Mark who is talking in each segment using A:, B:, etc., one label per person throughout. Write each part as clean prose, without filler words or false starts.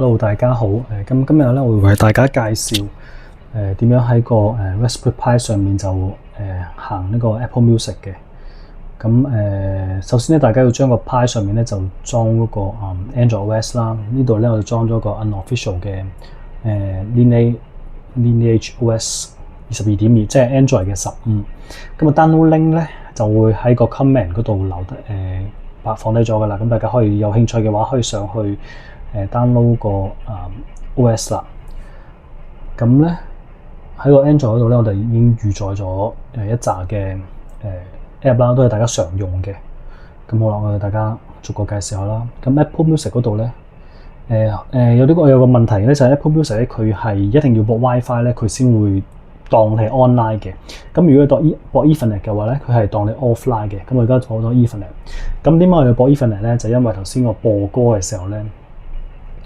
A: Hello， 大家好。今日咧會為大家介紹點樣喺個Raspberry Pi 上面就行呢個 Apple Music 嘅。咁首先咧，大家要將個 Pi 上面咧就裝嗰個Android OS 啦。呢度咧我哋裝咗個 unofficial 嘅Lineage OS 22.2，即係 Android 嘅15。咁啊 download link 咧就會喺個 comment 嗰度放低咗噶啦。咁大家可以有興趣嘅話，可以上去download 個OS 啦。咁咧喺個 Android 嗰度咧，我哋已經預載咗一紮嘅app 啦，都係大家常用嘅。咁好啦，我哋大家逐個介紹下啦。咁 Apple Music 嗰度咧，有個問題咧，就係 Apple Music 咧，佢係一定要駁 WiFi 咧，佢先會當你係 online 嘅。咁如果你駁 Ethernet 嘅話咧，佢係當你 offline 嘅。咁我而家播咗 Ethernet。咁點解我要駁 Ethernet 咧？就因為頭先我播歌嘅時候咧，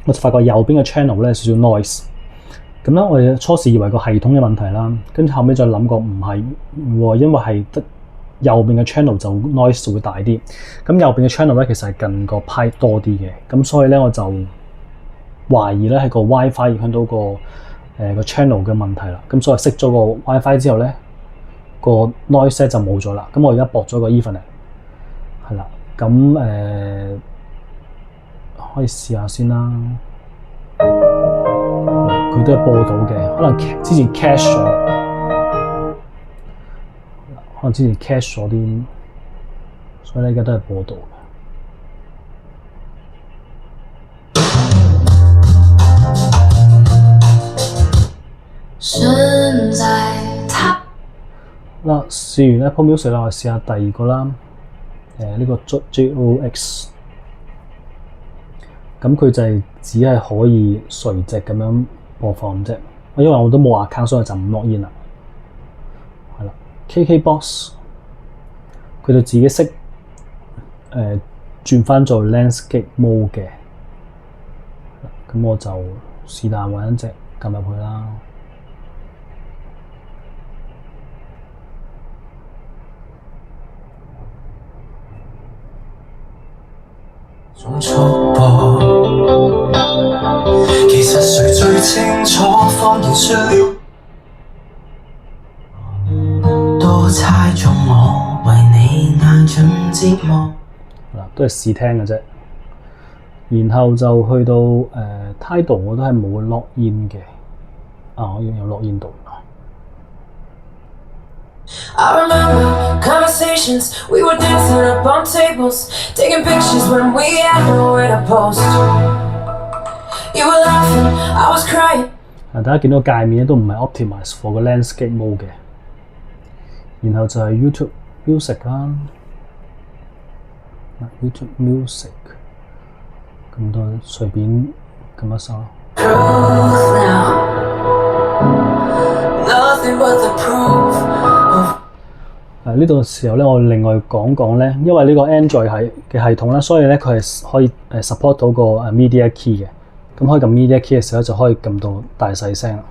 A: 我就發覺右邊嘅 channel 咧少少 noise。咁咧，我哋初時以為個系統嘅問題啦，跟住後尾再諗過唔係喎，因為係得右邊嘅 channel 就 noise 會大啲。咁右邊嘅 channel 咧其實係近個 Pi 多啲嘅。咁所以咧我就懷疑咧係個 WiFi 影響到個 channel 嘅問題啦。咁所以熄咗個 WiFi 之後咧，個 noise 咧就冇咗啦。咁我而家駁咗個 Ethernet 係啦。咁可以試下先啦。佢都係播到嘅，可能之前 cache 咗，啲，所以咧而家都係播到嘅。嗱，試完 Apple Music 啦，我試下第二個啦。呢個 JOX， 咁佢就係只係可以垂直咁樣播放啫。因為我都冇 account，所以就唔 login 啦。係啦 ，KKBox 佢就自己識轉翻做 landscape mode 嘅。咁我就是但揾一隻撳入去啦。其實誰最清楚謊言說了都猜中我為你捱盡折磨。都係試聽嘅啫。然後就去到Tidal 我都係冇 login 嘅。我已經有 login 到。I remember conversations, we were dancing up on tables, taking pictures when we had nowhere to post. You were laughing, I was crying. 大家見到個界面咧都唔係 optimize for 個 landscape mode 嘅。然後就係 YouTube Music 啦，YouTube Music 咁多隨便撳一首。呢度時候咧，我另外講咧，因為呢個 Android 嘅系統啦，所以咧佢係可以support 到個Media Key 嘅。咁可以撳 Media Key 嘅時候就可以撳到大細聲啦。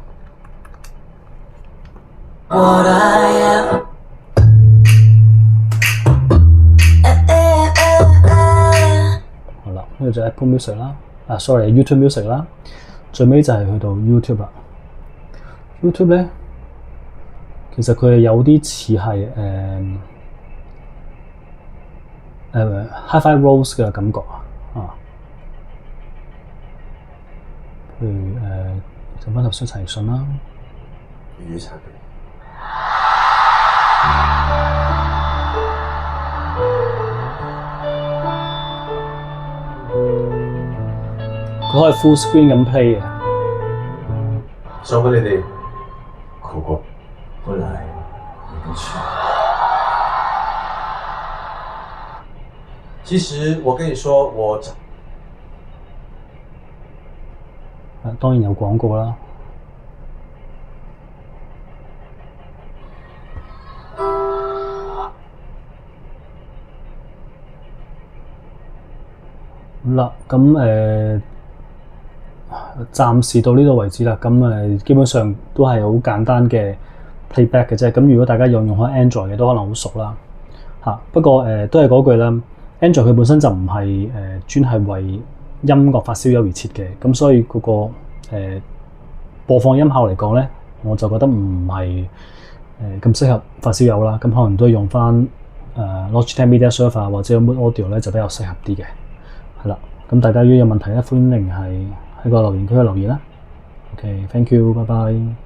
A: 好啦，呢個就係 Apple Music 啦，YouTube Music 啦，最尾就係去到 YouTube 啦。YouTube 咧，其實佢係有啲似係Hi-Fi Rules 嘅感覺啊。譬如就翻頭先陳奕迅啦。佢可以 full screen 咁 play 嘅。
B: 送俾你哋，哥哥，回來你們去。其實我跟你說，
A: 當然有廣告啦。好啦，咁暫時到呢度為止啦。咁基本上都係好簡單嘅 playback 嘅啫。咁如果大家用開 Android 嘅，都可能好熟啦。不過都係嗰句啦。Android 佢本身就唔係專係為音樂發燒友而設嘅，咁所以嗰、播放音效嚟講咧，我就覺得唔係咁適合發燒友啦，咁可能都用翻Logitech Media Server 或者 Mood Audio 咧就比較適合啲嘅，係啦。咁大家如果有問題咧，歡迎係喺個留言區留言啦。OK，thank you，拜拜。